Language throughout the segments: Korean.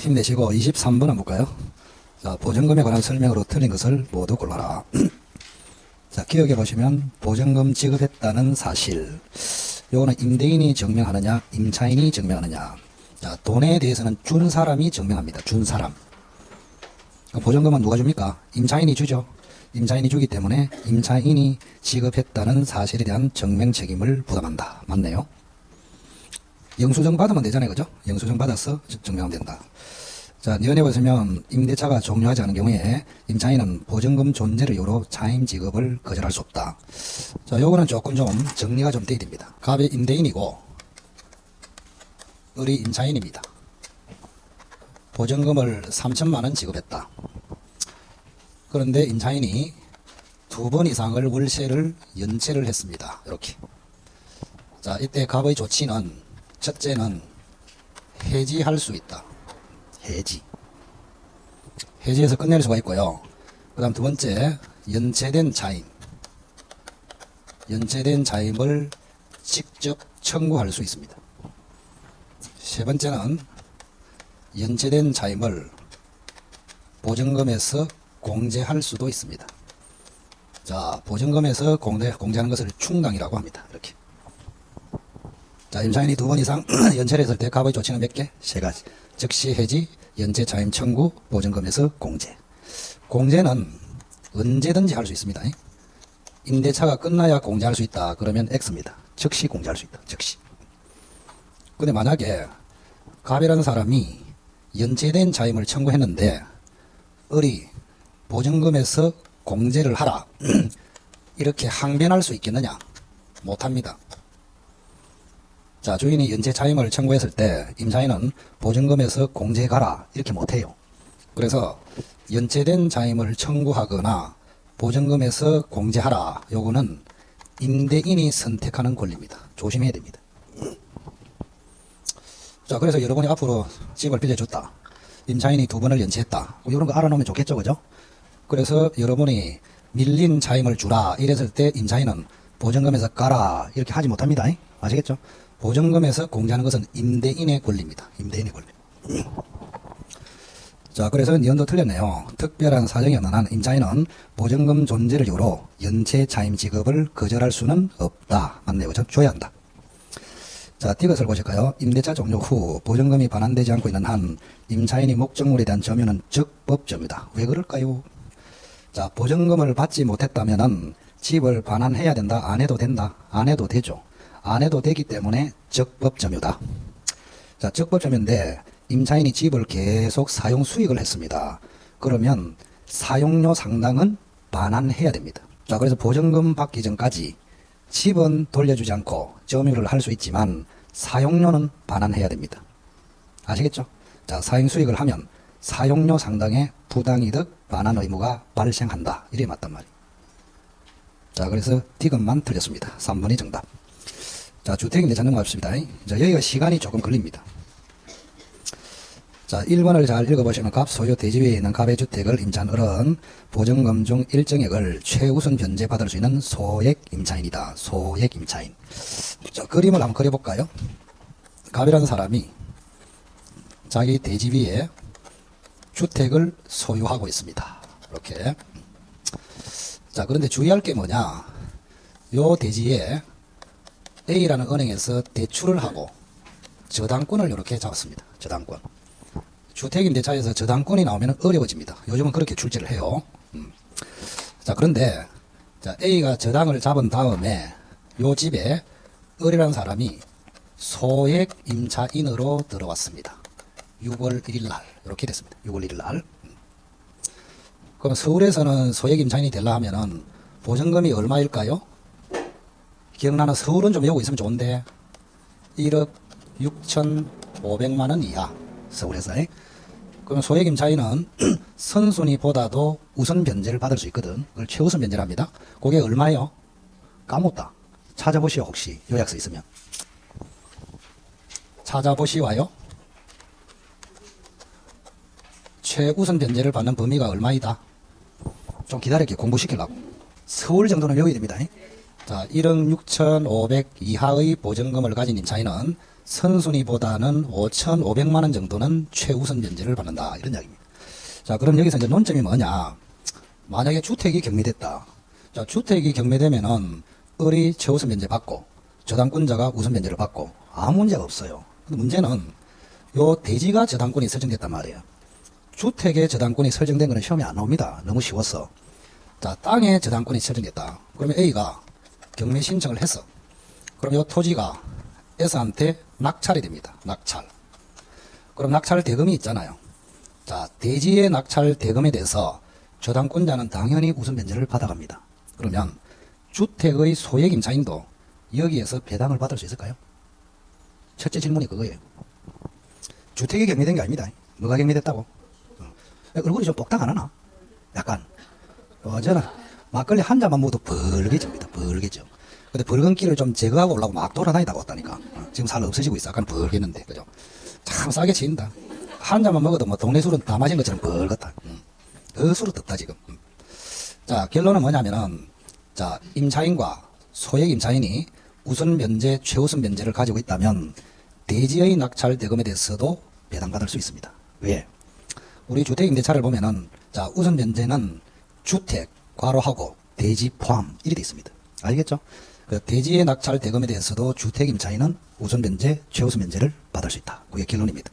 힘내시고 23번 한번 볼까요? 자, 보증금에 관한 설명으로 틀린 것을 모두 골라라. 자, 기억해 보시면 보증금 지급했다는 사실. 요거는 임대인이 증명하느냐, 임차인이 증명하느냐. 자, 돈에 대해서는 준 사람이 증명합니다. 준 사람. 보증금은 누가 줍니까? 임차인이 주죠. 임차인이 주기 때문에 임차인이 지급했다는 사실에 대한 증명 책임을 부담한다. 맞네요. 영수증 받으면 되잖아요. 그죠? 영수증 받아서 증명하면 된다. 자, 연에 보시면 임대차가 종료하지 않은 경우에 임차인은 보증금 존재를 이유로 차임 지급을 거절할 수 없다. 자, 요거는 조금 좀 정리가 좀 돼야 됩니다. 갑이 임대인이고 을이 임차인입니다. 보증금을 3천만 원 지급했다. 그런데 임차인이 2번 이상을 월세를 연체를 했습니다. 이렇게. 자, 이때 갑의 조치는 첫째는 해지할 수 있다. 해지해서 끝낼 수가 있고요. 그 다음 두 번째, 연체된 차임을 직접 청구할 수 있습니다. 세 번째는 연체된 차임을 보증금에서 공제할 수도 있습니다. 자, 보증금에서 공제하는 것을 충당이라고 합니다. 이렇게. 자, 임차인이 2번 이상 연체를 했을 때 갑의 조치는 몇 개? 3가지. 즉시 해지, 연체 차임 청구, 보증금에서 공제. 공제는 언제든지 할 수 있습니다. 임대차가 끝나야 공제할 수 있다. 그러면 X입니다. 즉시 공제할 수 있다. 즉시. 근데 만약에 갑이라는 사람이 연체된 차임을 청구했는데 을이 보증금에서 공제를 하라. 이렇게 항변할 수 있겠느냐? 못합니다. 자, 주인이 연체 차임을 청구했을 때 임차인은 보증금에서 공제해 가라. 이렇게 못해요. 그래서 연체된 차임을 청구하거나 보증금에서 공제하라. 요거는 임대인이 선택하는 권리입니다. 조심해야 됩니다. 자, 그래서 여러분이 앞으로 집을 빌려줬다. 임차인이 2번을 연체했다. 이런 거 알아놓으면 좋겠죠, 그죠? 그래서 여러분이 밀린 차임을 주라. 이랬을 때 임차인은 보증금에서 까라. 이렇게 하지 못합니다. 아시겠죠? 보증금에서 공제하는 것은 임대인의 권리입니다. 임대인의 권리. 자, 그래서 니은도 틀렸네요. 특별한 사정이 없는 한 임차인은 보증금 존재를 이유로 연체 차임 지급을 거절할 수는 없다. 맞네요. 그죠? 줘야 한다. 자, 띠것을 보실까요? 임대차 종료 후 보증금이 반환되지 않고 있는 한 임차인이 목적물에 대한 점유는 적법점유다. 왜 그럴까요? 자, 보증금을 받지 못했다면은 집을 반환해야 된다. 안 해도 된다. 안 해도 되죠. 안 해도 되기 때문에 적법점유다. 자, 적법점유인데 임차인이 집을 계속 사용 수익을 했습니다. 그러면 사용료 상당은 반환해야 됩니다. 자, 그래서 보증금 받기 전까지 집은 돌려주지 않고 점유를 할 수 있지만 사용료는 반환해야 됩니다. 아시겠죠? 자, 사용 수익을 하면 사용료 상당의 부당이득 반환 의무가 발생한다. 이래 맞단 말이에요. 자, 그래서 D것만 틀렸습니다. 3번이 정답. 자, 주택임대차 넘어갑시다. 자, 여기가 시간이 조금 걸립니다. 자, 1번을 잘 읽어보시면 갑 소유 대지위에 있는 갑의 주택을 임차한 을은 보증금 중 일정액을 최우선 변제받을 수 있는 소액 임차인이다. 소액 임차인. 자, 그림을 한번 그려볼까요? 갑이라는 사람이 자기 대지위에 주택을 소유하고 있습니다. 이렇게. 자, 그런데 주의할 게 뭐냐? 요 대지에 A라는 은행에서 대출을 하고 저당권을 이렇게 잡았습니다. 저당권. 주택임대차에서 저당권이 나오면 어려워집니다. 요즘은 그렇게 출제를 해요. 자, 그런데 자, A가 저당을 잡은 다음에 요 집에 을이라는 사람이 소액 임차인으로 들어왔습니다. 6월 1일 날 이렇게 됐습니다. 6월 1일 날. 그럼 서울에서는 소액 임차인이 되려 하면은 보증금이 얼마일까요? 기억나는 서울은 좀 외우고 있으면 좋은데 1억 6,500만 원 이하 서울에서. 그럼 소액 임차인은 선순위보다도 우선 변제를 받을 수 있거든. 그걸 최우선 변제를 합니다. 그게 얼마예요? 까먹었다. 찾아보시오. 혹시 요약서 있으면 찾아보시와요. 최우선 변제를 받는 범위가 얼마이다? 좀 기다릴게. 공부시키려고. 서울 정도는 외워야 됩니다. 자, 1억 6,500 이하의 보증금을 가진 임차인은 선순위보다는 5,500만 원 정도는 최우선 면제를 받는다. 이런 이야기입니다. 자, 그럼 여기서 이제 논점이 뭐냐? 만약에 주택이 경매됐다. 자, 주택이 경매되면은 을이 최우선 면제 받고 저당권자가 우선 면제를 받고 아무 문제가 없어요. 근데 문제는 요 대지가 저당권이 설정됐단 말이에요. 주택의 저당권이 설정된 거는 시험에 안 나옵니다. 너무 쉬웠어. 자, 땅에 저당권이 설정됐다. 그러면 A가 경매 신청을 했어. 그럼 요 토지가 S한테 낙찰이 됩니다. 낙찰. 그럼 낙찰 대금이 있잖아요. 자, 대지의 낙찰 대금에 대해서 저당권자는 당연히 우선 면제를 받아갑니다. 그러면 주택의 소액 임차인도 여기에서 배당을 받을 수 있을까요? 첫째 질문이 그거예요. 주택이 경매된 게 아닙니다. 뭐가 경매됐다고? 얼굴이 좀 똑딱 안 하나? 약간 저는 막걸리 한 잔만 먹어도 벌개집니다. 벌개죠. 근데 붉은기를 좀 제거하고 오려고 막 돌아다니다가 왔다니까. 지금 살 없어지고 있어. 약간 벌겠는데, 그죠? 참 싸게 치인다. 한 잔만 먹어도 뭐 동네 술은 다 마신 것처럼 벌겋다. 그 술은 떴다, 지금. 자, 결론은 뭐냐면은, 자, 임차인과 소액 임차인이 우선 면제, 최우선 면제를 가지고 있다면, 대지의 낙찰 대금에 대해서도 배당받을 수 있습니다. 왜? 우리 주택임대차를 보면은, 자, 우선 면제는 주택, 괄호하고, 대지 포함, 이렇게 돼 있습니다. 알겠죠? 그 대지의 낙찰 대금에 대해서도 주택 임차인은 우선 면제, 최우선 면제를 받을 수 있다. 그게 결론입니다.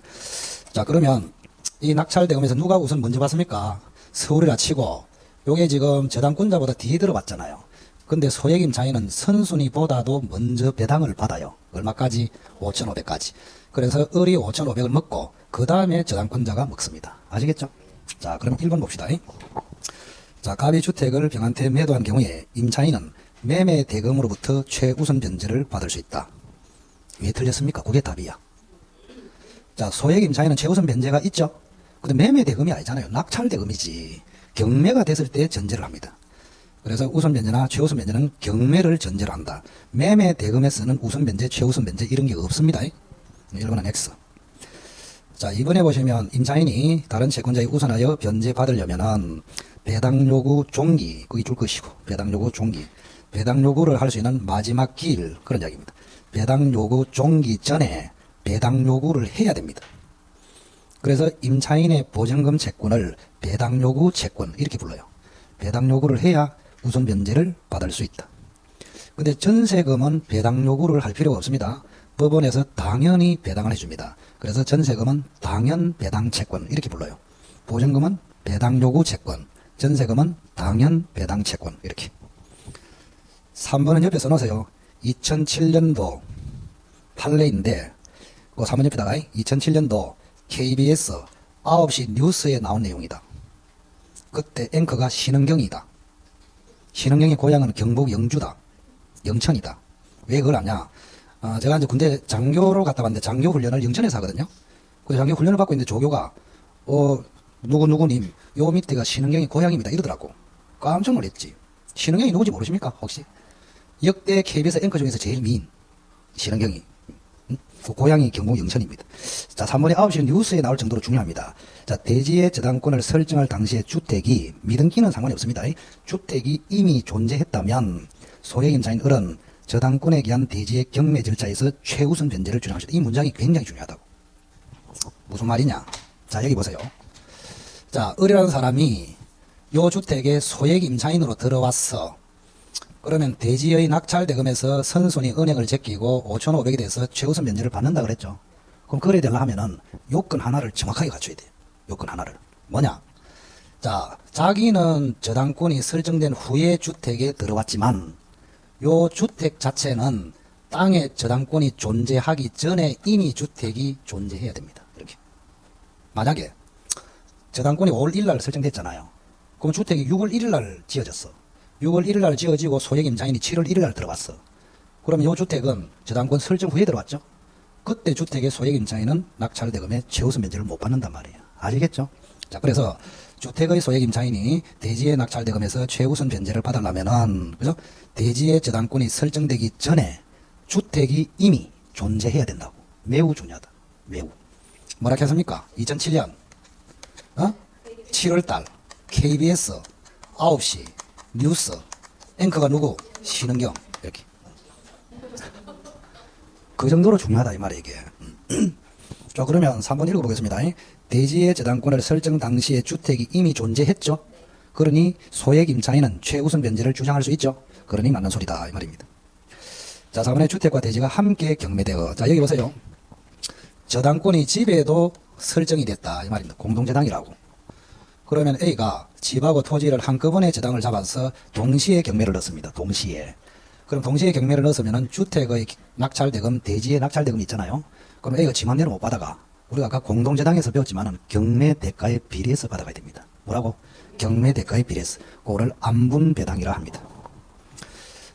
자, 그러면 이 낙찰 대금에서 누가 우선 먼저 받습니까? 서울이라 치고 요게 지금 저당권자보다 뒤에 들어왔잖아요. 근데 소액 임차인은 선순위보다도 먼저 배당을 받아요. 얼마까지? 5,500까지. 그래서 을이 5,500을 먹고 그 다음에 저당권자가 먹습니다. 아시겠죠? 자, 그럼 1번 봅시다. 자, 갑이 주택을 병한테 매도한 경우에 임차인은 매매 대금으로부터 최우선 면제를 받을 수 있다. 왜 틀렸습니까? 그게 답이야. 자, 소액 임차인은 최우선 면제가 있죠. 근데 매매 대금이 아니잖아요. 낙찰 대금이지. 경매가 됐을 때 전제를 합니다. 그래서 우선 면제나 최우선 면제는 경매를 전제로 한다. 매매 대금에서는 우선 면제, 최우선 면제 이런 게 없습니다. 1번은 X. 자, 이번에 보시면 임차인이 다른 채권자에 우선하여 변제 받으려면은 배당 요구 종기, 거기 줄 것이고, 배당 요구 종기. 배당 요구를 할 수 있는 마지막 기일, 그런 이야기입니다. 배당 요구 종기 전에 배당 요구를 해야 됩니다. 그래서 임차인의 보증금 채권을 배당 요구 채권, 이렇게 불러요. 배당 요구를 해야 우선 면제를 받을 수 있다. 근데 전세금은 배당 요구를 할 필요가 없습니다. 법원에서 당연히 배당을 해줍니다. 그래서 전세금은 당연 배당 채권, 이렇게 불러요. 보증금은 배당 요구 채권, 전세금은 당연 배당 채권, 이렇게. 3번은 옆에 써놓으세요. 2007년도 판례인데 그 3번 옆에다가 2007년도 KBS 9시 뉴스에 나온 내용이다. 그때 앵커가 신은경이다. 신은경의 고향은 경북 영주다. 영천이다. 왜 그걸 아냐? 제가 이제 군대 장교로 갔다 왔는데 장교 훈련을 영천에서 하거든요. 그 장교 훈련을 받고 있는데 조교가 누구누구님 요 밑에가 신은경의 고향입니다 이러더라고. 깜짝 놀랐지. 신은경이 누구지 모르십니까 혹시? 역대 KBS 앵커 중에서 제일 미인 신은경이. 그 고향이 경북 영천입니다. 자, 3번에 9시 뉴스에 나올 정도로 중요합니다. 자, 대지의 저당권을 설정할 당시에 주택이 미등기는 상관이 없습니다. 주택이 이미 존재했다면 소액 임차인 을은 저당권에 기한 대지의 경매 절차에서 최우선 변제를 주장하셨다. 이 문장이 굉장히 중요하다고. 무슨 말이냐? 자, 여기 보세요. 자, 을이라는 사람이 요 주택에 소액 임차인으로 들어왔어. 그러면 대지의 낙찰 대금에서 선순위 은행을 제끼고 5,500에 대해서 최우선 면제를 받는다 그랬죠. 그럼 그래 되려 하면은 요건 하나를 정확하게 갖춰야 돼요. 요건 하나를. 뭐냐? 자, 자기는 저당권이 설정된 후에 주택에 들어왔지만 요 주택 자체는 땅에 저당권이 존재하기 전에 이미 주택이 존재해야 됩니다. 이렇게. 만약에 저당권이 5월 1일 날 설정됐잖아요. 그럼 주택이 6월 1일 날 지어졌어. 6월 1일 날 지어지고 소액 임차인이 7월 1일 날 들어갔어. 그럼 이 주택은 저당권 설정 후에 들어왔죠. 그때 주택의 소액 임차인은 낙찰 대금에 최우선 면제를 못 받는단 말이에요. 아시겠죠? 자, 그래서 주택의 소액 임차인이 대지의 낙찰 대금에서 최우선 변제를 받으려면은 그죠? 대지의 저당권이 설정되기 전에 주택이 이미 존재해야 된다고. 매우 중요하다. 매우. 뭐라 했습니까? 2007년 7월 달 KBS 9시 뉴스 앵커가 누구? 신은경. 이렇게. 그 정도로 중요하다 이 말이에요 이게. 자, 그러면 3번 읽어보겠습니다. 대지의 저당권을 설정 당시에 주택이 이미 존재했죠. 그러니 소액 임차인은 최우선 변제를 주장할 수 있죠. 그러니 맞는 소리다 이 말입니다. 자, 4번에 주택과 대지가 함께 경매되어. 자, 여기 보세요. 저당권이 집에도 설정이 됐다 이 말입니다. 공동저당이라고. 그러면 A가 집하고 토지를 한꺼번에 저당을 잡아서 동시에 경매를 넣습니다. 동시에. 그럼 동시에 경매를 넣었으면 주택의 낙찰대금, 대지의 낙찰대금이 있잖아요. 그럼 A가 지 맘대로 못 받아가. 우리가 아까 공동저당에서 배웠지만 경매 대가에 비례해서 받아가야 됩니다. 뭐라고? 경매 대가에 비례해서. 그거를 안분배당이라 합니다.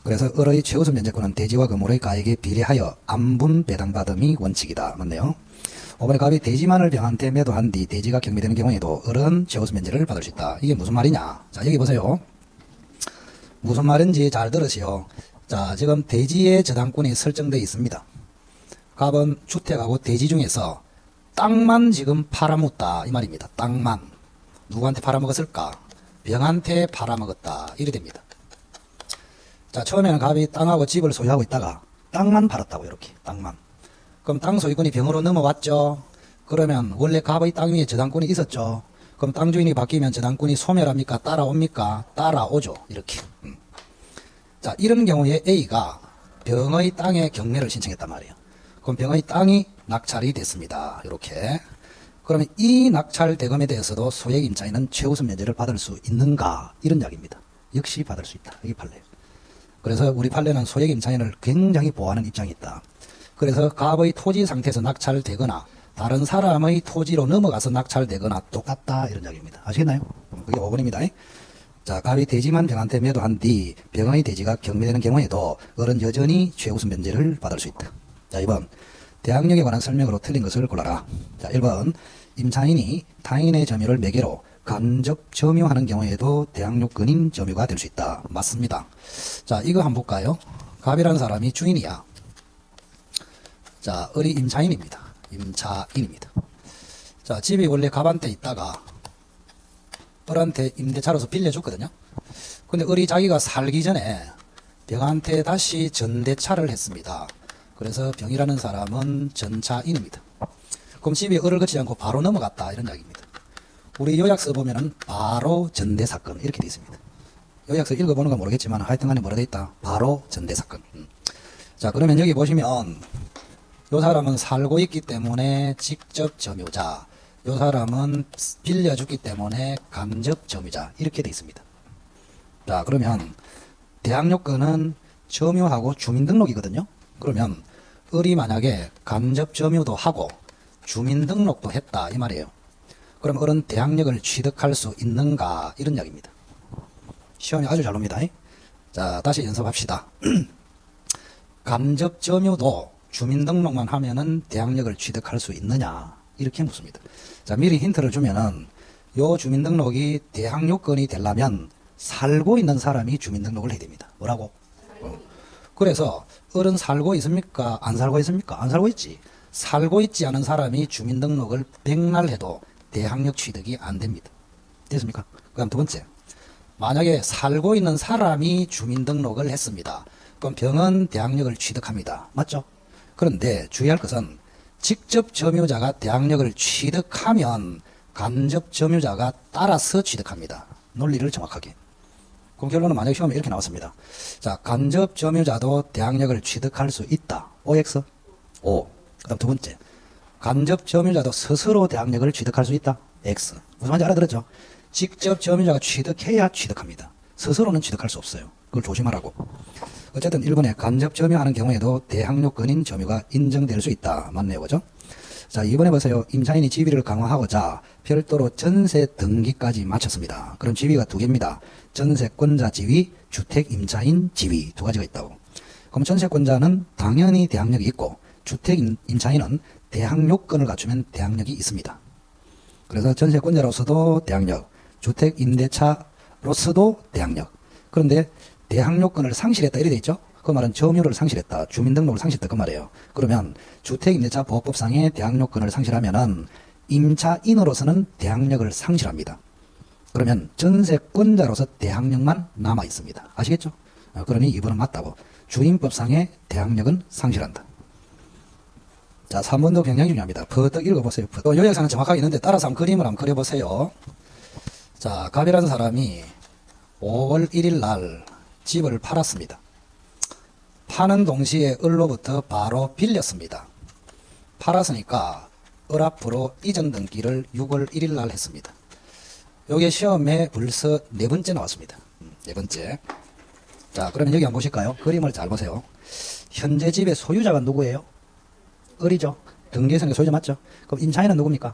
그래서 을의 최우선 변제권은 대지와 건물의 가액에 비례하여 안분배당받음이 원칙이다. 맞네요. 5번에 갑이 대지만을 병한테 매도한 뒤 대지가 경매되는 경우에도 을은 최우선 변제를 받을 수 있다. 이게 무슨 말이냐? 자, 여기 보세요. 무슨 말인지 잘 들으시오. 자, 지금 대지의 저당권이 설정되어 있습니다. 갑은 주택하고 대지 중에서 땅만 지금 팔아먹었다 이 말입니다. 땅만. 누구한테 팔아먹었을까? 병한테 팔아먹었다 이래 됩니다. 자, 처음에는 갑이 땅하고 집을 소유하고 있다가 땅만 팔았다고. 이렇게 땅만. 그럼 땅 소유권이 병으로 넘어왔죠. 그러면 원래 갑의 땅 위에 저당권이 있었죠. 그럼 땅 주인이 바뀌면 저당권이 소멸합니까? 따라옵니까? 따라오죠. 이렇게. 자, 이런 경우에 A가 병의 땅에 경매를 신청했단 말이에요. 그럼 병의 땅이 낙찰이 됐습니다. 이렇게. 그러면 이 낙찰 대금에 대해서도 소액 임차인은 최우선 면제를 받을 수 있는가? 이런 이야기입니다. 역시 받을 수 있다. 이게 판례예요. 그래서 우리 판례는 소액 임차인을 굉장히 보호하는 입장이 있다. 그래서 갑의 토지 상태에서 낙찰되거나 다른 사람의 토지로 넘어가서 낙찰되거나 똑같다 이런 이야기입니다. 아시겠나요? 그게 5번입니다. 자, 갑이 대지만 병한테 매도한 뒤 병의 대지가 경매되는 경우에도 을은 여전히 최우선 면제를 받을 수 있다. 자, 2번 대항력에 관한 설명으로 틀린 것을 골라라. 자, 1번 임차인이 타인의 점유를 매개로 간접 점유하는 경우에도 대항력 근인 점유가 될 수 있다. 맞습니다. 자, 이거 한번 볼까요? 갑이라는 사람이 주인이야. 자, 을이 임차인입니다. 임차인입니다. 자, 집이 원래 갑한테 있다가 을한테 임대차로서 빌려줬거든요. 근데 을이 자기가 살기 전에 병한테 다시 전대차를 했습니다. 그래서 병이라는 사람은 전차인입니다. 그럼 집이 을을 거치지 않고 바로 넘어갔다 이런 이야기입니다. 우리 요약서 보면은 바로 전대사건 이렇게 되어 있습니다. 요약서 읽어보는 건 모르겠지만 하여튼간에 뭐라 되어 있다? 바로 전대사건. 자, 그러면 여기 보시면 요 사람은 살고 있기 때문에 직접 점유자, 요 사람은 빌려줬기 때문에 간접 점유자 이렇게 되어 있습니다. 자, 그러면 대항력권은 점유하고 주민등록이거든요. 그러면 을이 만약에 간접 점유도 하고 주민등록도 했다 이 말이에요. 그럼 을은 대항력을 취득할 수 있는가 이런 이야기입니다. 시험이 아주 잘 옵니다. 자, 다시 연습합시다. 간접 점유도 주민등록만 하면은 대항력을 취득할 수 있느냐 이렇게 묻습니다. 자, 미리 힌트를 주면은 요 주민등록이 대항력권이 되려면 살고 있는 사람이 주민등록을 해야 됩니다. 뭐라고? 그래서 을은 살고 있습니까? 안 살고 있습니까? 안 살고 있지. 살고 있지 않은 사람이 주민등록을 백날 해도 대항력 취득이 안 됩니다. 됐습니까? 그 다음 두 번째. 만약에 살고 있는 사람이 주민등록을 했습니다. 그럼 병은 대항력을 취득합니다. 맞죠? 그런데 주의할 것은 직접 점유자가 대항력을 취득하면 간접 점유자가 따라서 취득합니다. 논리를 정확하게. 그럼 결론은 만약 시험에 이렇게 나왔습니다. 자, 간접 점유자도 대항력을 취득할 수 있다. OX? O. 그 다음 두 번째. 간접 점유자도 스스로 대항력을 취득할 수 있다. X. 무슨 말인지 알아들었죠? 직접 점유자가 취득해야 취득합니다. 스스로는 취득할 수 없어요. 그걸 조심하라고. 어쨌든 1번에 간접 점유하는 경우에도 대항력권인 점유가 인정될 수 있다. 맞네요. 그죠? 자, 2번에 보세요. 임차인이 지위를 강화하고자 별도로 전세 등기까지 마쳤습니다. 그럼 지위가 두 개입니다. 전세권자 지위, 주택 임차인 지위 두 가지가 있다고. 그럼 전세권자는 당연히 대항력이 있고 주택 임차인은 대항력권을 갖추면 대항력이 있습니다. 그래서 전세권자로서도 대항력, 주택 임대차로서도 대항력. 그런데 대항력권을 상실했다 이래 돼 있죠. 그 말은 점유를 상실했다, 주민등록을 상실했다 그 말이에요. 그러면 주택임대차 보호법상의 대항력권을 상실하면은 임차인으로서는 대항력을 상실합니다. 그러면 전세권자로서 대항력만 남아 있습니다. 아시겠죠? 그러니 이번은 맞다고. 주임법상의 대항력은 상실한다. 자, 3번도 굉장히 중요합니다. 버뜩 읽어보세요. 요약사는 정확하게 있는데 따라서 한번 그림을 한번 그려보세요. 자, 갑이라는 사람이 5월 1일 날 집을 팔았습니다. 파는 동시에 을로부터 바로 빌렸습니다. 팔았으니까 을 앞으로 이전 등기를 6월 1일 날 했습니다. 요게 시험에 벌써 4번째 나왔습니다. 4번째. 자, 그러면 여기 한번 보실까요? 그림을 잘 보세요. 현재 집의 소유자가 누구예요? 을이죠. 등기에서는 소유자 맞죠? 그럼 임차인은 누굽니까?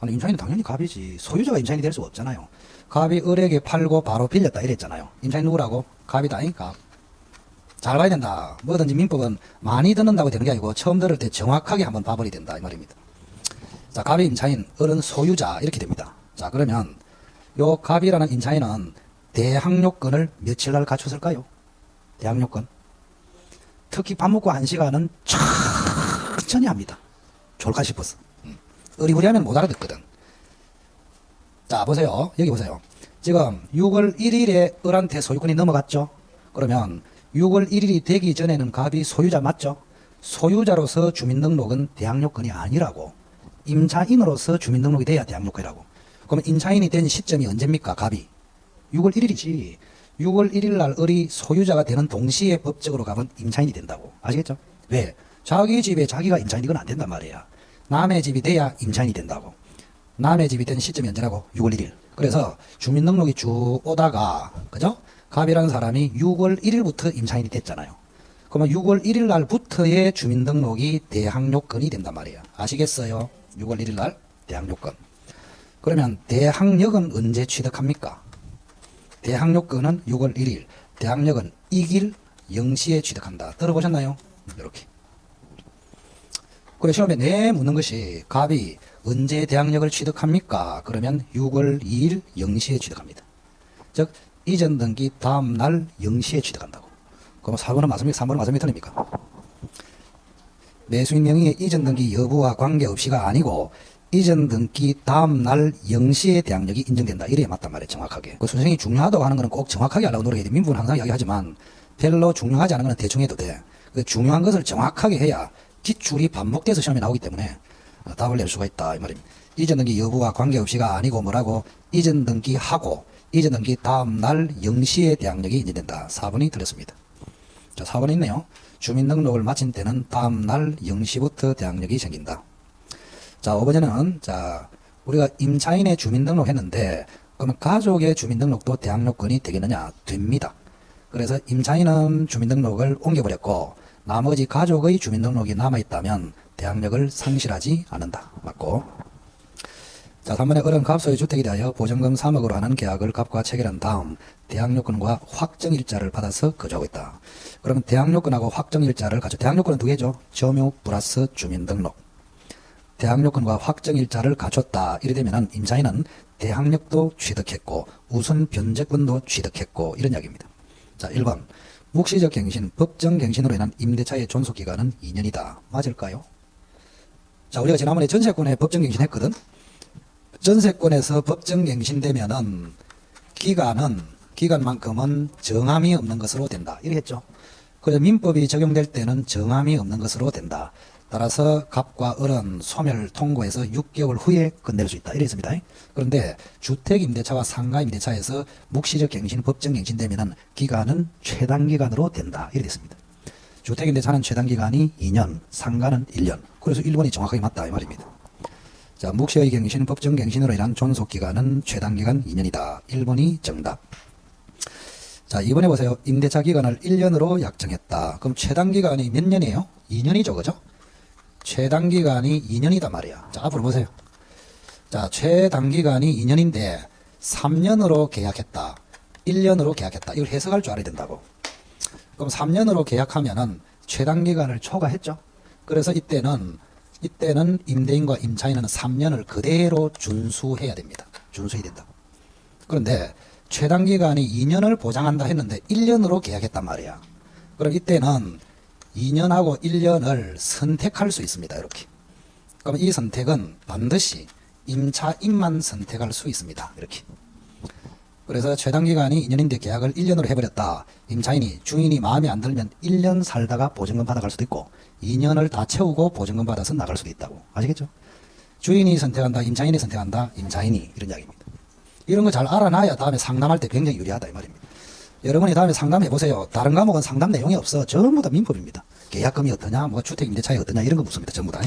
아니, 임차인은 당연히 갑이지. 소유자가 임차인이 될 수가 없잖아요. 갑이 을에게 팔고 바로 빌렸다 이랬잖아요. 임차인 누구라고? 갑이다. 갑. 잘 봐야 된다. 뭐든지 민법은 많이 듣는다고 되는 게 아니고 처음 들을 때 정확하게 한번 봐버려야 된다 이 말입니다. 자, 갑이 임차인, 을은 소유자 이렇게 됩니다. 자, 그러면 요 갑이라는 임차인은 대항요건을 며칠 날 갖췄을까요? 대항요건. 특히 밥 먹고 1시간은 천천히 합니다. 졸까 싶어서. 어리부리하면 못 알아듣거든. 자, 보세요. 여기 보세요. 지금 6월 1일에 을한테 소유권이 넘어갔죠? 그러면 6월 1일이 되기 전에는 갑이 소유자 맞죠? 소유자로서 주민등록은 대항요건이 아니라고. 임차인으로서 주민등록이 돼야 대항요건이라고. 그러면 임차인이 된 시점이 언제입니까? 갑이. 6월 1일이지. 6월 1일 날 을이 소유자가 되는 동시에 법적으로 가면 임차인이 된다고. 아시겠죠? 왜? 자기 집에 자기가 임차인이 건 안 된단 말이야. 남의 집이 돼야 임차인이 된다고. 남의 집이 된 시점이 언제라고? 6월 1일. 그래서 주민등록이 쭉 오다가, 그죠? 갑이라는 사람이 6월 1일부터 임차인이 됐잖아요. 그러면 6월 1일 날부터의 주민등록이 대항요건이 된단 말이에요. 아시겠어요? 6월 1일 날 대항요건. 그러면 대항력은 언제 취득합니까? 대항요건은 6월 1일, 대항력은 이길 0시에 취득한다. 들어보셨나요? 이렇게. 그래, 시험에 내 묻는 것이 갑이 언제 대항력을 취득합니까? 그러면 6월 2일 0시에 취득합니다. 즉 이전 등기 다음 날 0시에 취득한다고. 그럼 4번은 맞습니까? 3번은 맞습니까? 틀립니까? 매수인 명의의 이전 등기 여부와 관계없이가 아니고 이전 등기 다음 날 0시에 대항력이 인정된다. 이래야 맞단 말이에요. 정확하게. 그 선생님이 중요하다고 하는 거는 꼭 정확하게 하려고 노력해야 돼. 민부는 항상 이야기하지만 별로 중요하지 않은 거는 대충 해도 돼. 중요한 것을 정확하게 해야 기출이 반복돼서 시험에 나오기 때문에 답을 낼 수가 있다 이 말입니다. 이전 등기 여부와 관계없이가 아니고 뭐라고? 이전 등기하고 이전 등기 다음 날 0시에 대항력이 인정된다. 4번이 틀렸습니다. 자, 4번에 있네요. 주민등록을 마친 때는 다음 날 0시부터 대항력이 생긴다. 자, 5번에는 자, 우리가 임차인의 주민등록 했는데 그러면 가족의 주민등록도 대항요건이 되겠느냐? 됩니다. 그래서 임차인은 주민등록을 옮겨버렸고 나머지 가족의 주민등록이 남아있다면 대항력을 상실하지 않는다. 맞고. 자, 3번에 을은 갑 소유 주택에 대하여 보증금 3억으로 하는 계약을 갑과 체결한 다음 대항요건과 확정일자를 받아서 거주하고 있다. 그러면 대항요건하고 확정일자를 가져. 대항요건은 두 개죠. 점유 플러스 주민등록. 대항요건과 확정일자를 갖췄다. 이래 되면은 임차인은 대항력도 취득했고 우선 변제권도 취득했고 이런 이야기입니다. 자, 1번 묵시적 갱신, 법정 갱신으로 인한 임대차의 존속기간은 2년이다. 맞을까요? 자, 우리가 지난번에 전세권에 법정 갱신했거든. 전세권에서 법정 갱신되면은 기간만큼은 정함이 없는 것으로 된다. 이렇게 했죠. 그래서 민법이 적용될 때는 정함이 없는 것으로 된다. 따라서 갑과 을은 소멸 통고해서 6개월 후에 끝낼 수 있다. 이랬습니다. 그런데 주택임대차와 상가임대차에서 묵시적 갱신, 법정 갱신되면은 기간은 최단기간으로 된다. 이렇게 됐습니다. 주택임대차는 최단기간이 2년, 상가는 1년. 그래서 1번이 정확하게 맞다. 이 말입니다. 자, 묵시의 갱신, 법정 갱신으로 인한 존속기간은 최단기간 2년이다. 1번이 정답. 자, 이번에 보세요. 임대차 기간을 1년으로 약정했다. 그럼 최단기간이 몇 년이에요? 2년이죠. 그죠? 최단기간이 2년이다 말이야. 자, 앞으로 보세요. 자, 최단기간이 2년인데 3년으로 계약했다. 1년으로 계약했다. 이걸 해석할 줄 알아야 된다고. 그럼 3년으로 계약하면은 최단기간을 초과했죠. 그래서 이때는 임대인과 임차인은 3년을 그대로 준수해야 됩니다. 준수해야 된다. 그런데 최단기간이 2년을 보장한다 했는데 1년으로 계약했단 말이야. 그럼 이때는 2년하고 1년을 선택할 수 있습니다. 이렇게. 그럼 이 선택은 반드시 임차인만 선택할 수 있습니다. 이렇게. 그래서 최단기간이 2년인데 계약을 1년으로 해버렸다. 임차인이, 주인이 마음에 안 들면 1년 살다가 보증금 받아갈 수도 있고 2년을 다 채우고 보증금 받아서 나갈 수도 있다고. 아시겠죠? 주인이 선택한다, 임차인이 선택한다, 임차인이, 이런 이야기입니다. 이런 거 잘 알아놔야 다음에 상담할 때 굉장히 유리하다 이 말입니다. 여러분이 다음에 상담해 보세요. 다른 과목은 상담 내용이 없어. 전부 다 민법입니다. 계약금이 어떠냐, 뭐 주택임대차이 어떠냐, 이런 거 묻습니다. 전부 다.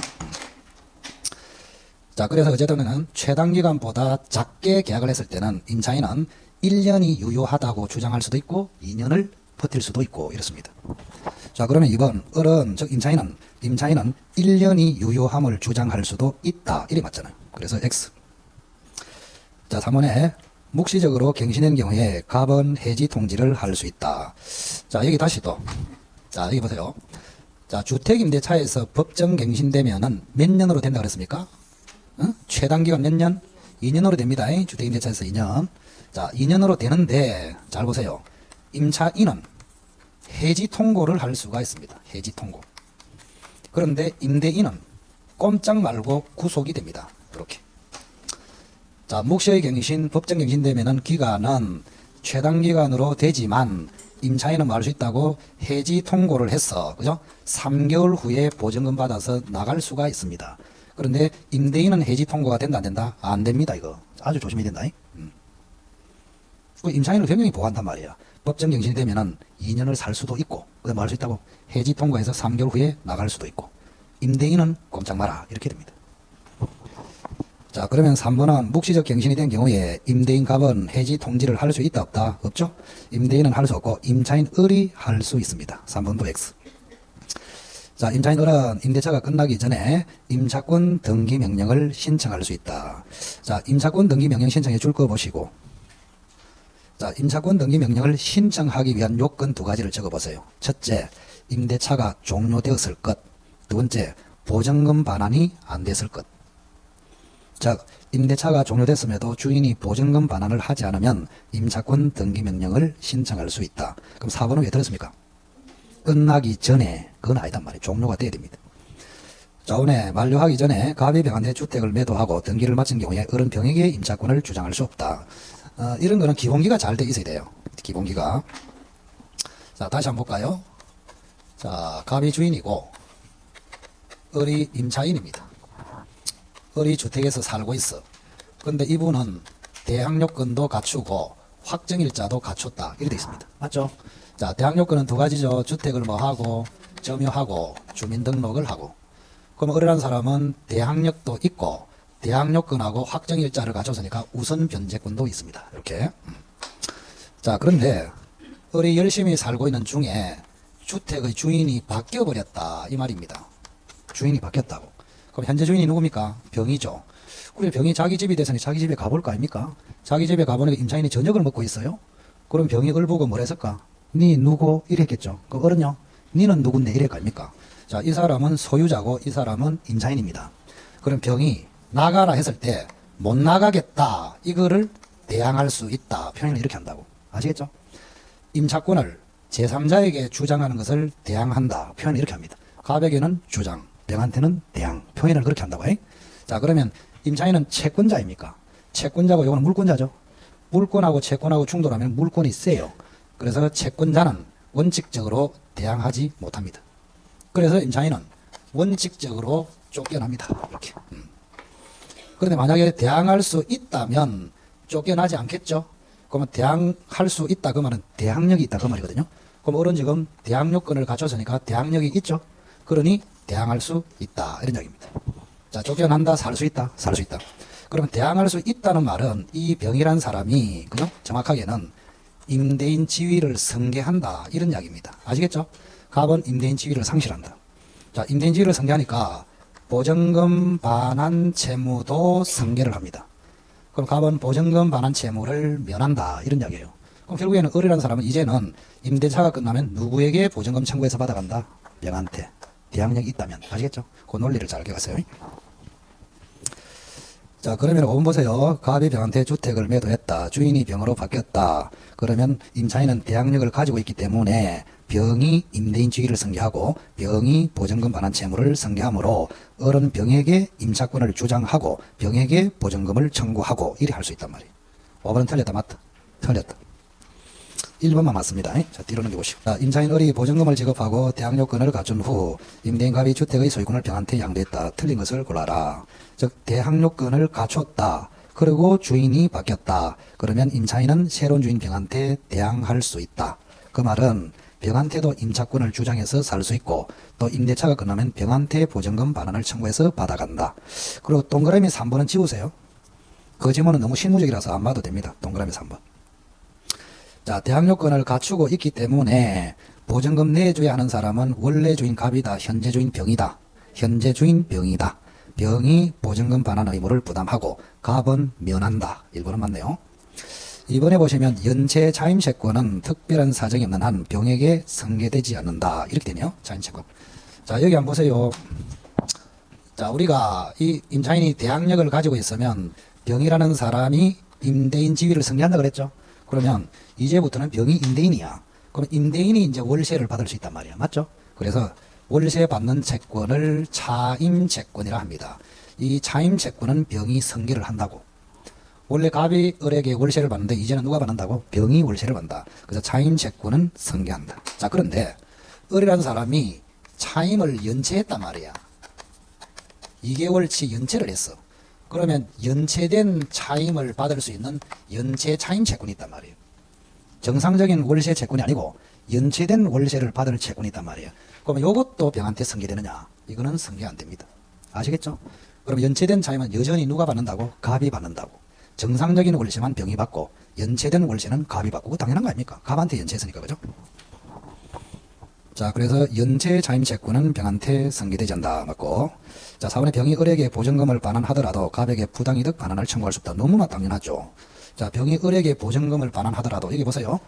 자, 그래서 어쨌든 최단 기간보다 작게 계약을 했을 때는 임차인은 1년이 유효하다고 주장할 수도 있고 2년을 버틸 수도 있고 이렇습니다. 자, 그러면 2번 을은, 즉 임차인은 1년이 유효함을 주장할 수도 있다, 이리 맞잖아요. 그래서 X. 자, 3번에 묵시적으로 갱신된 경우에 가번 해지 통지를 할 수 있다. 자, 여기 다시 또, 자, 여기 보세요. 자, 주택임대차에서 법정 갱신되면은 몇 년으로 된다 그랬습니까? 최단 기간 몇 년? 2년으로 됩니다. 주택임대차에서 2년. 자, 2년으로 되는데 잘 보세요. 임차인은 해지 통고를 할 수가 있습니다. 해지 통고. 그런데 임대인은 꼼짝 말고 구속이 됩니다. 이렇게. 자, 묵시의 갱신, 법정 갱신되면은 기간은 최단 기간으로 되지만 임차인은 뭐 할 수 있다고? 해지 통고를 해서, 그죠? 3개월 후에 보증금 받아서 나갈 수가 있습니다. 그런데 임대인은 해지 통고가 된다 안 된다? 안 됩니다. 이거 아주 조심해야 된다. 임차인을 분명히 보호한단 말이야. 법정 갱신이 되면은 2년을 살 수도 있고, 그다음 뭐 할 수 있다고? 해지 통고해서 3개월 후에 나갈 수도 있고, 임대인은 꼼짝 마라, 이렇게 됩니다. 자, 그러면 3번은 묵시적 갱신이 된 경우에 임대인 갑은 해지 통지를 할 수 있다 없다? 없죠? 임대인은 할 수 없고 임차인 을이 할 수 있습니다. 3번도 X. 자, 임차인 을은 임대차가 끝나기 전에 임차권 등기 명령을 신청할 수 있다. 자, 임차권 등기 명령 신청해 줄 거 보시고, 자, 임차권 등기 명령을 신청하기 위한 요건 2가지를 적어보세요. 첫째, 임대차가 종료되었을 것. 두 번째, 보증금 반환이 안 됐을 것. 자, 임대차가 종료됐음에도 주인이 보증금 반환을 하지 않으면 임차권 등기 명령을 신청할 수 있다. 그럼 4번은 왜 들었습니까? 끝나기 전에, 그건 아니단 말이에요. 종료가 돼야 됩니다. 자, 오늘 만료하기 전에 갑이 병한테 주택을 매도하고 등기를 마친 경우에 을은 병에게 임차권을 주장할 수 없다. 이런 거는 기본기가 잘 돼 있어야 돼요. 기본기가. 자, 다시 한번 볼까요? 자, 갑이 주인이고 을이 임차인입니다. 을이 주택에서 살고 있어. 그런데 이분은 대항요건도 갖추고 확정일자도 갖췄다, 이렇게 되어 있습니다. 맞죠? 자, 대항요건은 2가지죠. 주택을 뭐 하고 점유하고 주민등록을 하고. 그럼 을이라는 사람은 대항력도 있고 대항요건하고 확정일자를 갖췄으니까 우선 변제권도 있습니다. 이렇게. 자, 그런데 을이 열심히 살고 있는 중에 주택의 주인이 바뀌어버렸다, 이 말입니다. 주인이 바뀌었다고. 그럼 현재 주인이 누굽니까? 병이죠. 그래, 병이 자기 집이 됐으니 자기 집에 가볼 거 아닙니까? 자기 집에 가보니까 임차인이 저녁을 먹고 있어요. 그럼 병이 을 보고 뭘 했을까? 니 누구? 이랬겠죠. 그 을은요? 니는 누군데? 이럴 거 아닙니까? 자, 이 사람은 소유자고 이 사람은 임차인입니다. 그럼 병이 나가라 했을 때 못 나가겠다, 이거를 대항할 수 있다, 표현을 이렇게 한다고. 아시겠죠? 임차권을 제3자에게 주장하는 것을 대항한다, 표현을 이렇게 합니다. 갑에게는 주장, 병한테는 대항, 표현을 그렇게 한다고 해. 자, 그러면 임차인은 채권자입니까? 채권자고 이거는 물권자죠. 물권하고 채권하고 충돌하면 물권이 세요. 그래서 채권자는 원칙적으로 대항하지 못합니다. 그래서 임차인은 원칙적으로 쫓겨납니다. 이렇게. 그런데 만약에 대항할 수 있다면 쫓겨나지 않겠죠? 그러면 대항할 수 있다, 그 말은 대항력이 있다, 그 말이거든요. 그럼 을은 지금 대항요건을 갖췄으니까 대항력이 있죠? 그러니 대항할 수 있다, 이런 이야기입니다. 자, 쫓겨난다, 살 수 있다, 살 수 있다. 그러면 대항할 수 있다는 말은 이 병이란 사람이, 그죠? 정확하게는 임대인 지위를 승계한다, 이런 이야기입니다. 아시겠죠? 갑은 임대인 지위를 상실한다. 자, 임대인 지위를 승계하니까 보증금 반환 채무도 승계를 합니다. 그럼 갑은 보증금 반환 채무를 면한다, 이런 이야기예요. 그럼 결국에는 을이라는 사람은 이제는 임대차가 끝나면 누구에게 보증금 청구해서 받아간다? 병한테. 대항력이 있다면. 아시겠죠? 그 논리를 잘 기억하세요. 자, 그러면 5번 보세요. 갑이 병한테 주택을 매도했다. 주인이 병으로 바뀌었다. 그러면 임차인은 대항력을 가지고 있기 때문에 병이 임대인 지위를 승계하고 병이 보증금 반환 채무를 승계하므로 을은 병에게 임차권을 주장하고 병에게 보증금을 청구하고 이리 할 수 있단 말이에요. 5번은 틀렸다, 맞다? 틀렸다. 1번만 맞습니다. 자, 뒤로 넘겨보시고. 자, 임차인 을이 보증금을 지급하고 대항 요건을 갖춘 후 임대인 갑이 주택의 소유권을 병한테 양도했다. 틀린 것을 골라라. 즉 대항 요건을 갖췄다. 그리고 주인이 바뀌었다. 그러면 임차인은 새로운 주인 병한테 대항할 수 있다. 그 말은 병한테도 임차권을 주장해서 살 수 있고 또 임대차가 끝나면 병한테 보증금 반환을 청구해서 받아간다. 그리고 동그라미 3번은 지우세요. 그 지문은 너무 실무적이라서 안 봐도 됩니다. 동그라미 3번. 자, 대항 요건을 갖추고 있기 때문에 보증금 내줘야 하는 사람은 원래 주인 갑이다. 현재 주인 병이다. 현재 주인 병이다. 병이 보증금 반환 의무를 부담하고 갑은 면한다. 1번은 맞네요. 2번에 보시면 연체 차임채권은 특별한 사정이 없는 한 병에게 승계되지 않는다. 이렇게 되네요. 차임채권. 자, 여기 한번 보세요. 자, 우리가 이 임차인이 대항력을 가지고 있으면 병이라는 사람이 임대인 지위를 승계한다 그랬죠. 그러면 이제부터는 병이 임대인이야. 그럼 임대인이 이제 월세를 받을 수 있단 말이야. 맞죠? 그래서 월세 받는 채권을 차임채권이라 합니다. 이 차임채권은 병이 승계를 한다고. 원래 갑이 을에게 월세를 받는데 이제는 누가 받는다고? 병이 월세를 받는다. 그래서 차임채권은 승계한다. 자, 그런데 을이라는 사람이 차임을 연체했단 말이야. 2개월치 연체를 했어. 그러면 연체된 차임을 받을 수 있는 연체 차임채권이 있단 말이에요. 정상적인 월세 채권이 아니고 연체된 월세를 받을 채권이 있단 말이에요. 그러면 이것도 병한테 승계되느냐? 이거는 승계 안 됩니다. 아시겠죠? 그럼 연체된 차임은 여전히 누가 받는다고? 갑이 받는다고. 정상적인 월세만 병이 받고 연체된 월세는 갑이 받고. 그거 당연한 거 아닙니까? 갑한테 연체했으니까. 그죠? 자, 그래서 연체 차임채권은 병한테 승계되지 않는다. 맞고. 자, 4번에 병이 을에게 보증금을 반환하더라도 갑에게 부당이득 반환을 청구할 수 없다. 너무나 당연하죠. 자, 병이 을에게 보증금을 반환하더라도 여기 보세요.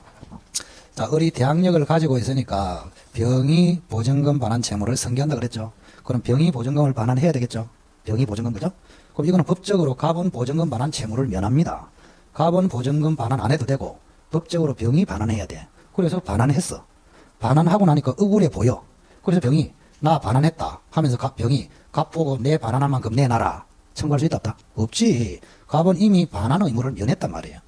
자, 을이 대항력을 가지고 있으니까 병이 보증금 반환 채무를 승계한다 그랬죠. 그럼 병이 보증금을 반환해야 되겠죠. 병이 보증금, 그죠? 그럼 이거는 법적으로 갑은 보증금 반환 채무를 면합니다. 갑은 보증금 반환 안 해도 되고 법적으로 병이 반환해야 돼. 그래서 반환했어. 반환하고 나니까 억울해 보여. 그래서 병이 나 반환했다 하면서 병이 갑 보고 내 반환한 만큼 내놔라. 청구할 수 있다 없다? 없지. 갑은 이미 반환 의무를 면했단 말이에요.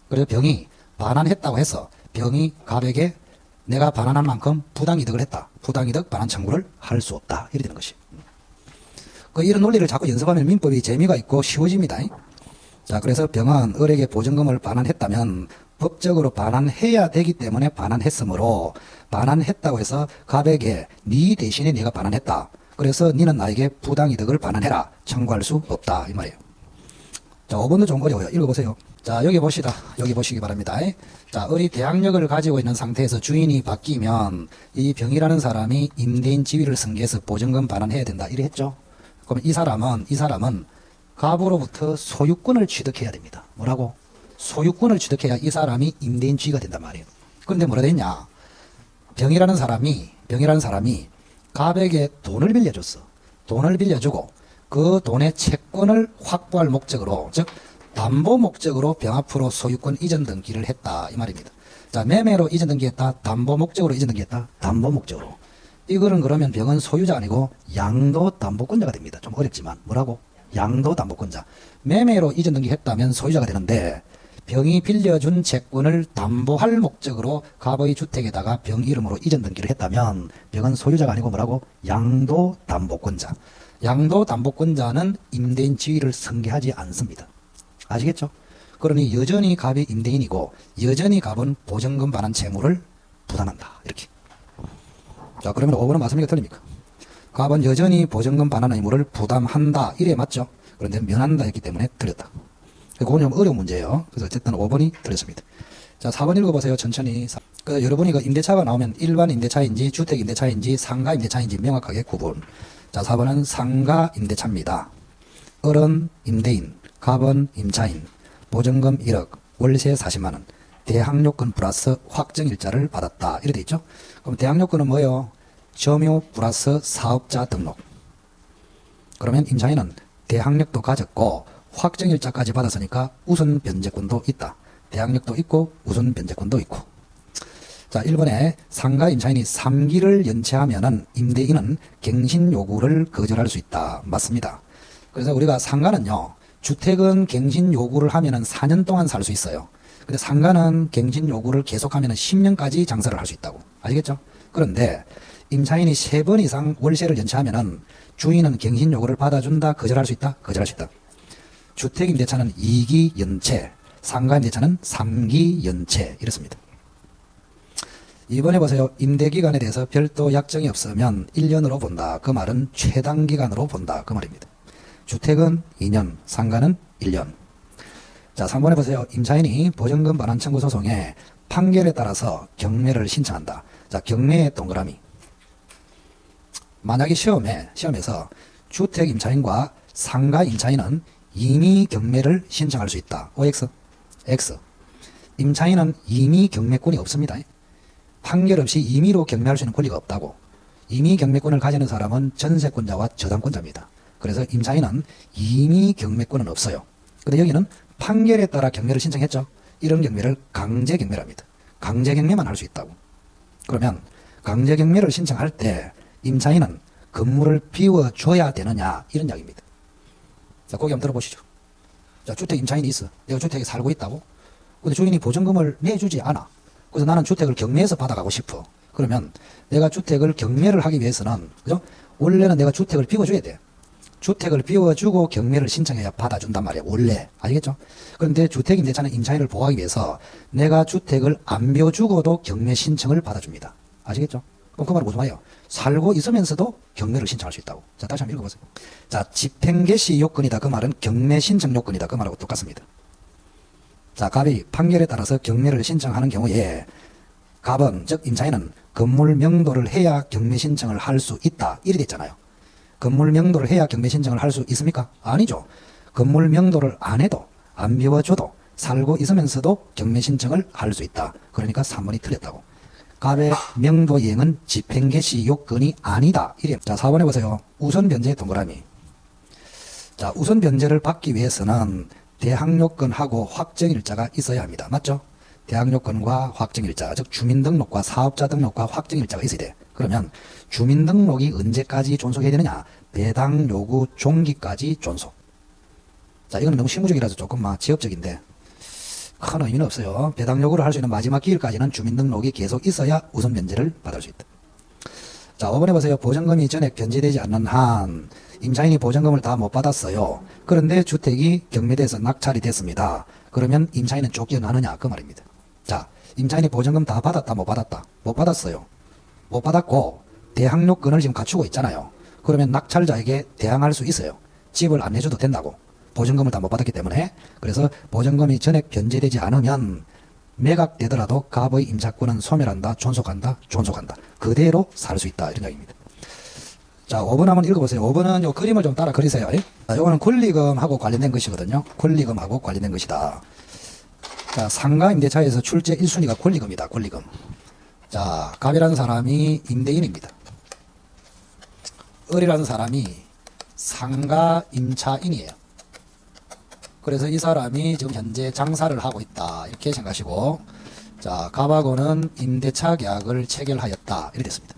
그래서 병이 반환했다고 해서 병이 갑에게 내가 반환한 만큼 부당이득을 했다. 부당이득 반환 청구를 할 수 없다. 이렇게 되는 것이. 이런 논리를 자꾸 연습하면 민법이 재미가 있고 쉬워집니다. 자, 그래서 병은 을에게 보증금을 반환했다면 법적으로 반환해야 되기 때문에 반환했으므로 반환했다고 해서 갑에게 네 대신에 내가 반환했다. 그래서 너는 나에게 부당이득을 반환해라. 청구할 수 없다. 이 말이에요. 자, 5번도 좀 어려워요. 읽어보세요. 자, 여기 봅시다. 여기 보시기 바랍니다. 자, 을이 대항력을 가지고 있는 상태에서 주인이 바뀌면 이 병이라는 사람이 임대인 지위를 승계해서 보증금 반환해야 된다. 이래 했죠. 그럼 이 사람은 갑으로부터 소유권을 취득해야 됩니다. 뭐라고? 소유권을 취득해야 이 사람이 임대인 지위가 된단 말이에요. 그런데 뭐라 됐냐? 병이라는 사람이 갑에게 돈을 빌려줬어. 돈을 빌려주고 그 돈의 채권을 확보할 목적으로, 즉 담보 목적으로 병 앞으로 소유권 이전 등기를 했다. 이 말입니다. 자, 매매로 이전 등기했다. 담보 목적으로 이전 등기했다. 담보 목적으로. 이거는 그러면 병은 소유자 아니고 양도 담보권자가 됩니다. 좀 어렵지만 뭐라고? 양도 담보권자. 매매로 이전 등기했다면 소유자가 되는데 병이 빌려준 채권을 담보할 목적으로 갑의 주택에다가 병 이름으로 이전 등기를 했다면 병은 소유자가 아니고 뭐라고? 양도 담보권자. 양도 담보권자는 임대인 지위를 승계하지 않습니다. 아시겠죠? 그러니 여전히 갑이 임대인이고 여전히 갑은 보증금 반환 채무를 부담한다. 이렇게. 자, 그러면 5번은 맞습니까? 틀립니까? 갑은 여전히 보증금 반환 의무를 부담한다. 이래 맞죠? 그런데 면한다 했기 때문에 틀렸다. 그건 좀 어려운 문제예요. 그래서 어쨌든 5번이 틀렸습니다. 자, 4번 읽어보세요. 천천히. 여러분이 임대차가 나오면 일반 임대차인지 주택 임대차인지 상가 임대차인지 명확하게 구분. 자, 4번은 상가 임대차입니다. 을은 임대인, 갑은 임차인, 보증금 1억, 월세 40만원, 대항요건 플러스 확정일자를 받았다. 이렇게 돼 있죠? 그럼 대항요건은 뭐예요? 점유 플러스 사업자 등록. 그러면 임차인은 대항력도 가졌고 확정일자까지 받았으니까 우선 변제권도 있다. 대항력도 있고 우선 변제권도 있고. 자, 1번에 상가 임차인이 3기를 연체하면은 임대인은 갱신 요구를 거절할 수 있다. 맞습니다. 그래서 우리가 상가는요, 주택은 갱신 요구를 하면은 4년 동안 살 수 있어요. 근데 상가는 갱신 요구를 계속하면 10년까지 장사를 할 수 있다고. 아시겠죠? 그런데 임차인이 3번 이상 월세를 연체하면은 주인은 갱신 요구를 받아준다, 거절할 수 있다, 거절할 수 있다. 주택임대차는 2기 연체, 상가임대차는 3기 연체 이렇습니다. 이번에 보세요. 임대기간에 대해서 별도 약정이 없으면 1년으로 본다. 그 말은 최단기간으로 본다. 그 말입니다. 주택은 2년, 상가는 1년. 자, 3번에 보세요. 임차인이 보증금 반환 청구 소송에 판결에 따라서 경매를 신청한다. 자, 경매의 동그라미. 만약에 시험에서 주택 임차인과 상가 임차인은 임의 경매를 신청할 수 있다. OX, X. 임차인은 임의 경매권이 없습니다. 판결 없이 임의로 경매할 수 있는 권리가 없다고. 임의 경매권을 가지는 사람은 전세권자와 저당권자입니다. 그래서 임차인은 임의 경매권은 없어요. 근데 여기는 판결에 따라 경매를 신청했죠. 이런 경매를 강제 경매랍니다. 강제 경매만 할 수 있다고. 그러면 강제 경매를 신청할 때 임차인은 건물을 비워줘야 되느냐 이런 이야기입니다. 자, 거기 한번 들어보시죠. 자, 주택 임차인이 있어. 내가 주택에 살고 있다고. 근데 주인이 보증금을 내주지 않아. 그래서 나는 주택을 경매해서 받아가고 싶어. 그러면 내가 주택을 경매를 하기 위해서는, 그죠? 원래는 내가 주택을 비워줘야 돼. 주택을 비워주고 경매를 신청해야 받아준단 말이야. 원래. 아시겠죠? 그런데 주택임대차는 임차인을 보호하기 위해서 내가 주택을 안 비워주고도 경매 신청을 받아줍니다. 아시겠죠? 그럼 그 말은 무슨 말이에요? 살고 있으면서도 경매를 신청할 수 있다고. 자, 다시 한번 읽어보세요. 자, 집행개시 요건이다. 그 말은 경매 신청 요건이다. 그 말하고 똑같습니다. 자, 갑이 판결에 따라서 경매를 신청하는 경우에 갑은, 즉 임차인은 건물 명도를 해야 경매 신청을 할 수 있다. 이래 됐잖아요. 건물 명도를 해야 경매 신청을 할 수 있습니까? 아니죠. 건물 명도를 안 해도, 안 비워줘도, 살고 있으면서도 경매 신청을 할 수 있다. 그러니까 3번이 틀렸다고. 갑의 명도 이행은 집행개시 요건이 아니다. 이래. 자, 4번에 보세요. 우선 변제 동그라미. 자, 우선 변제를 받기 위해서는 대항요건하고 확정일자가 있어야 합니다. 맞죠? 대항요건과 확정일자, 즉 주민등록과 사업자 등록과 확정일자가 있어야 돼. 그러면 주민등록이 언제까지 존속해야 되느냐? 배당요구 종기까지 존속. 자, 이건 너무 실무적이라서 조금 지엽적인데 큰 의미는 없어요. 배당요구를 할 수 있는 마지막 기일까지는 주민등록이 계속 있어야 우선 변제를 받을 수 있다. 자, 5번에 보세요. 보증금이 전액 변제되지 않는 한 임차인이 보증금을 다 못 받았어요. 그런데 주택이 경매돼서 낙찰이 됐습니다. 그러면 임차인은 쫓겨나느냐 그 말입니다. 자, 임차인이 보증금 다 받았다 못 받았다? 못 받았어요. 못 받았고 대항요건을 지금 갖추고 있잖아요. 그러면 낙찰자에게 대항할 수 있어요. 집을 안 내줘도 된다고. 보증금을 다 못 받았기 때문에. 그래서 보증금이 전액 변제되지 않으면 매각되더라도 갑의 임차권은 소멸한다, 존속한다, 존속한다. 그대로 살 수 있다 이런 이야기입니다. 자, 5번 한번 읽어보세요. 5번은 요 그림을 좀 따라 그리세요. 자, 요거는 권리금하고 관련된 것이거든요. 권리금하고 관련된 것이다. 자, 상가 임대차에서 출제 1순위가 권리금이다. 권리금. 자, 갑이라는 사람이 임대인입니다. 을이라는 사람이 상가 임차인이에요. 그래서 이 사람이 지금 현재 장사를 하고 있다. 이렇게 생각하시고, 자, 갑하고는 임대차 계약을 체결하였다. 이렇게 됐습니다.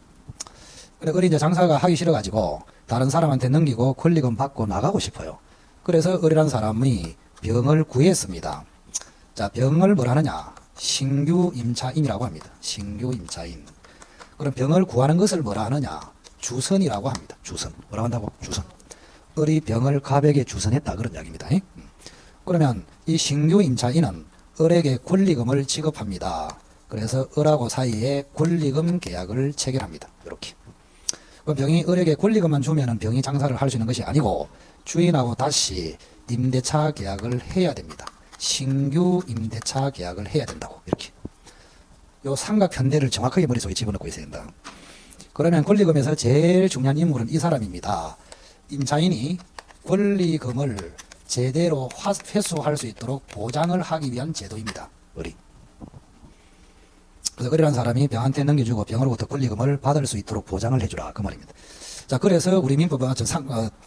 그래, 을이 이제 장사가 하기 싫어가지고 다른 사람한테 넘기고 권리금 받고 나가고 싶어요. 그래서 을이라는 사람이 병을 구했습니다. 자, 병을 뭘 하느냐? 신규 임차인이라고 합니다. 신규 임차인. 그럼 병을 구하는 것을 뭐라 하느냐? 주선이라고 합니다. 주선. 뭐라고 한다고? 주선. 을이 병을 갑에게 주선했다. 그런 이야기입니다. 그러면 이 신규 임차인은 을에게 권리금을 지급합니다. 그래서 을하고 사이에 권리금 계약을 체결합니다. 이렇게. 그럼 병이 을에게 권리금만 주면은 병이 장사를 할 수 있는 것이 아니고 주인하고 다시 임대차 계약을 해야 됩니다. 신규 임대차 계약을 해야 된다고. 이렇게. 요 삼각 편대를 정확하게 머릿속에 집어넣고 있어야 된다. 그러면 권리금에서 제일 중요한 인물은 이 사람입니다. 임차인이 권리금을 제대로 회수할 수 있도록 보장을 하기 위한 제도입니다. 을이. 그래서 을이라는 사람이 병한테 넘겨주고 병으로부터 권리금을 받을 수 있도록 보장을 해주라. 그 말입니다. 자, 그래서 우리 민법은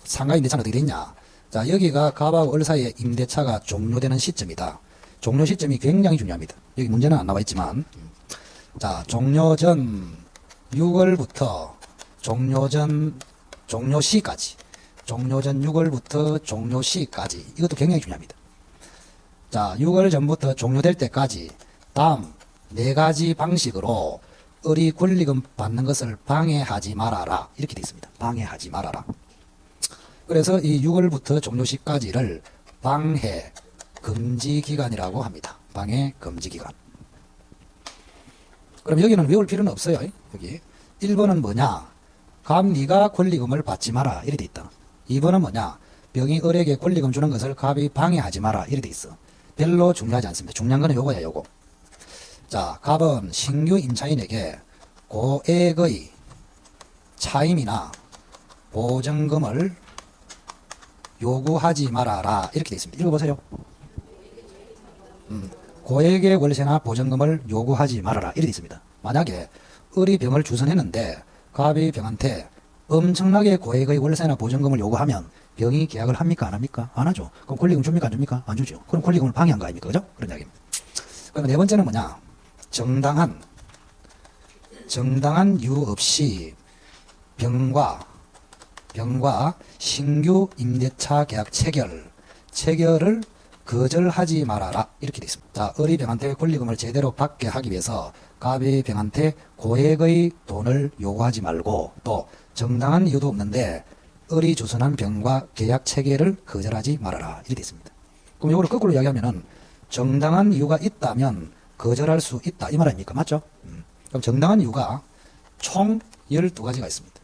상가 임대차는 어떻게 되냐? 자, 여기가 갑하고 을 사이에 임대차가 종료되는 시점이다. 종료 시점이 굉장히 중요합니다. 여기 문제는 안 나와 있지만, 자, 종료 전 6월부터 종료 시까지, 종료 전 6월부터 종료 시까지, 이것도 굉장히 중요합니다. 자, 6월 전부터 종료될 때까지 다음 4가지 방식으로 을이 권리금 받는 것을 방해하지 말아라. 이렇게 되어 있습니다. 방해하지 말아라. 그래서 이 6월부터 종료 시까지를 방해 금지 기간이라고 합니다. 방해 금지 기간. 그럼 여기는 외울 필요는 없어요. 여기 1번은 뭐냐? 갑 네가 권리금을 받지 마라. 이렇게 돼 있다. 2번은 뭐냐? 병이 을에게 권리금 주는 것을 갑이 방해하지 마라. 이렇게 돼 있어. 별로 중요하지 않습니다. 중요한 거는 요거야, 요거. 자, 갑은 신규 임차인에게 고액의 차임이나 보증금을 요구하지 말아라. 이렇게 돼 있습니다. 읽어보세요. 고액의 월세나 보증금을 요구하지 말아라. 이렇게 돼 있습니다. 만약에 을이 병을 주선했는데 갑이 병한테 엄청나게 고액의 월세나 보증금을 요구하면 병이 계약을 합니까? 안 합니까? 안 하죠. 그럼 권리금 줍니까? 안 줍니까? 안 주죠. 그럼 권리금을 방해한 거 아닙니까? 그죠? 그런 이야기입니다. 그럼 네 번째는 뭐냐? 정당한 이유 없이 병과 신규 임대차 계약 체결을 거절하지 말아라. 이렇게 되어 있습니다. 자, 을이 병한테 권리금을 제대로 받게 하기 위해서 갑이 병한테 고액의 돈을 요구하지 말고 또 정당한 이유도 없는데 을이 주선한 병과 계약 체결을 거절하지 말아라. 이렇게 되어 있습니다. 그럼 이거를 거꾸로 이야기하면은 정당한 이유가 있다면 거절할 수 있다. 이 말 아닙니까? 맞죠? 그럼 정당한 이유가 총 12가지가 있습니다.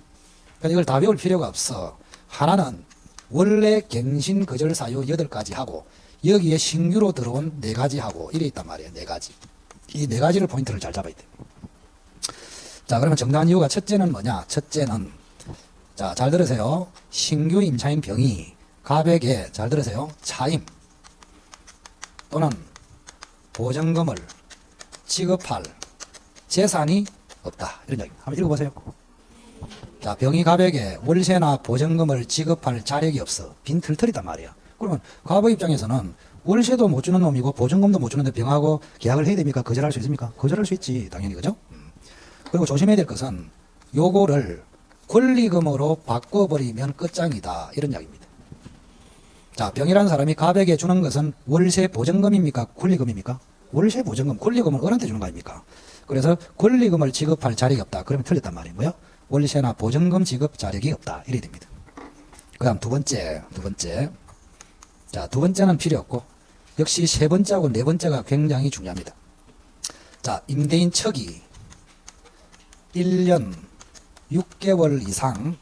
그러니까 이걸 다 외울 필요가 없어. 하나는 원래 갱신 거절 사유 8가지 하고 여기에 신규로 들어온 4가지 하고 이래 있단 말이에요. 4가지. 이 4가지를 포인트를 잘 잡아야 돼요. 자, 그러면 정당한 이유가 첫째는 뭐냐? 첫째는 자, 잘 들으세요. 신규 임차인 병이 갑에게 잘 들으세요. 차임 또는 보증금을 지급할 재산이 없다. 이런 이야기입니다. 한번 읽어보세요. 자, 병이 갑에게 월세나 보증금을 지급할 자력이 없어. 빈털터리단 말이야. 그러면 갑의 입장에서는 월세도 못 주는 놈이고 보증금도 못 주는데 병하고 계약을 해야 됩니까? 거절할 수 있습니까? 거절할 수 있지. 당연히. 그죠? 그리고 조심해야 될 것은 요거를 권리금으로 바꿔버리면 끝장이다. 이런 이야기입니다. 자, 병이라는 사람이 갑에게 주는 것은 월세 보증금입니까? 권리금입니까? 월세 보증금, 권리금을 을한테 주는 거 아닙니까? 그래서 권리금을 지급할 자력이 없다. 그러면 틀렸단 말이에요. 뭐요? 월세나 보증금 지급 자력이 없다. 이래 됩니다. 그 다음 두 번째. 자, 두 번째는 필요 없고, 역시 세 번째하고 네 번째가 굉장히 중요합니다. 자, 임대인 척이 1년 6개월 이상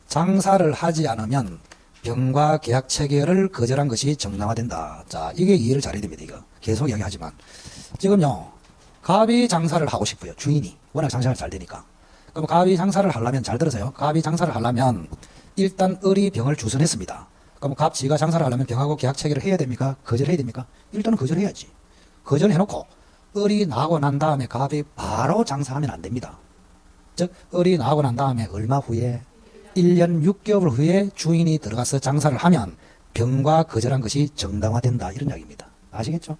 장사를 하지 않으면 병과 계약 체결을 거절한 것이 정당화된다. 자, 이게 이해를 잘해야 됩니다. 이거 계속 이야기하지만 지금요, 갑이 장사를 하고 싶어요. 주인이 워낙 장사를 잘 되니까. 그럼 갑이 장사를 하려면, 잘 들으세요. 갑이 장사를 하려면 일단 을이 병을 주선했습니다. 그럼 갑 지가 장사를 하려면 병하고 계약 체결을 해야 됩니까? 거절해야 됩니까? 일단은 거절해야지. 거절해놓고 을이 나고 난 다음에 갑이 바로 장사하면 안 됩니다. 즉 을이 나고 난 다음에 얼마 후에 1년 6개월 후에 주인이 들어가서 장사를 하면 병과 거절한 것이 정당화된다. 이런 이야기입니다. 아시겠죠?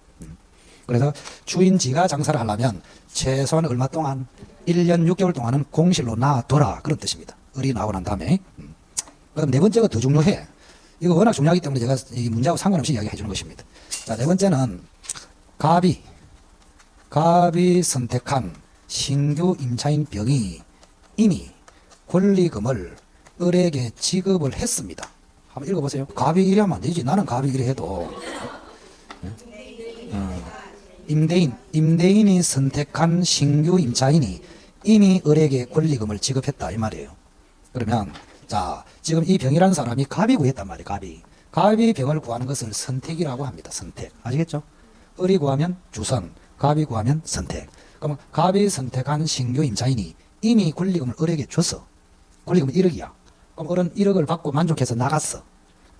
그래서 주인지가 장사를 하려면 최소한 얼마 동안 1년 6개월 동안은 공실로 놔둬라. 그런 뜻입니다. 을이 나고 난 다음에. 그럼 네 번째가 더 중요해. 이거 워낙 중요하기 때문에 제가 이 문제하고 상관없이 이야기해 주는 것입니다. 자, 네 번째는 갑이 선택한 신규 임차인 병이 이미 권리금을 을에게 지급을 했습니다. 한번 읽어보세요. 갑이 이래 하면 안 되지. 나는 갑이 이래 해도. 임대인이 선택한 신규 임차인이 이미 을에게 권리금을 지급했다. 이 말이에요. 그러면 자, 지금 이 병이라는 사람이 갑이 구했단 말이에요. 갑이 병을 구하는 것을 선택이라고 합니다. 선택. 아시겠죠? 을이 구하면 주선, 갑이 구하면 선택. 그럼 갑이 선택한 신규 임차인이 이미 권리금을 을에게 줬어. 권리금은 1억이야. 그럼 을은 1억을 받고 만족해서 나갔어.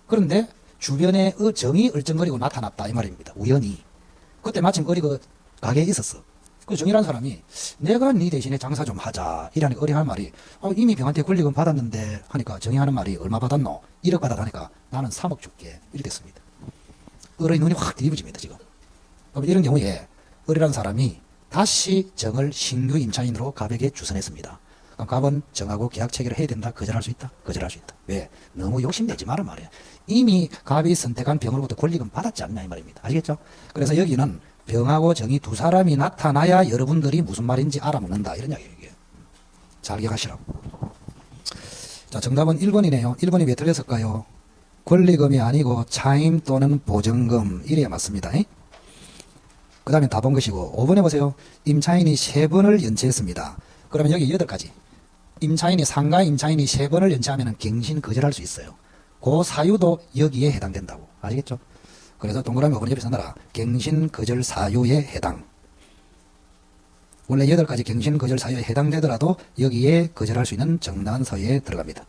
그런데 주변에 정이 얼쩡거리고 나타났다. 이 말입니다. 우연히. 그때 마침 을이 그 가게에 있었어. 그 정이라는 사람이 내가 네 대신에 장사 좀 하자. 이라니 을이 할 말이 이미 병한테 권리금 받았는데 하니까 정이 하는 말이 얼마 받았노? 1억 받았다니까 나는 3억 줄게. 이렇게 됐습니다. 을의 눈이 확 뒤집어집니다. 지금. 그럼 이런 경우에 을이라는 사람이 다시 정을 신규 임차인으로 갑에게 주선했습니다. 그럼 갑은 정하고 계약 체결을 해야 된다. 거절할 수 있다. 거절할 수 있다. 왜? 너무 욕심내지 마라 말이야. 이미 갑이 선택한 병으로부터 권리금 받았지 않냐 이 말입니다. 아시겠죠? 그래서 여기는 병하고 정이 두 사람이 나타나야 여러분들이 무슨 말인지 알아먹는다. 이런 이야기예요. 이게. 잘 기억하시라고. 자, 정답은 1번이네요. 1번이 왜 틀렸을까요? 권리금이 아니고 차임 또는 보증금. 이래야 맞습니다. 그 다음에 다 본 것이고 5번에 보세요. 임차인이 3번을 연체했습니다. 그러면 여기 8가지. 임차인이 상가 임차인이 3번을 연체하면 갱신 거절할 수 있어요. 그 사유도 여기에 해당된다고. 아시겠죠? 그래서 동그라미 5번 옆에 써놔라. 갱신 거절 사유에 해당. 원래 8가지 갱신 거절 사유에 해당되더라도 여기에 거절할 수 있는 정당한 사유에 들어갑니다.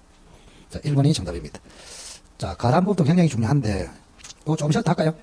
자, 1번이 정답입니다. 자, 가람법도 굉장히 중요한데, 이거 좀 쉬었다 할까요?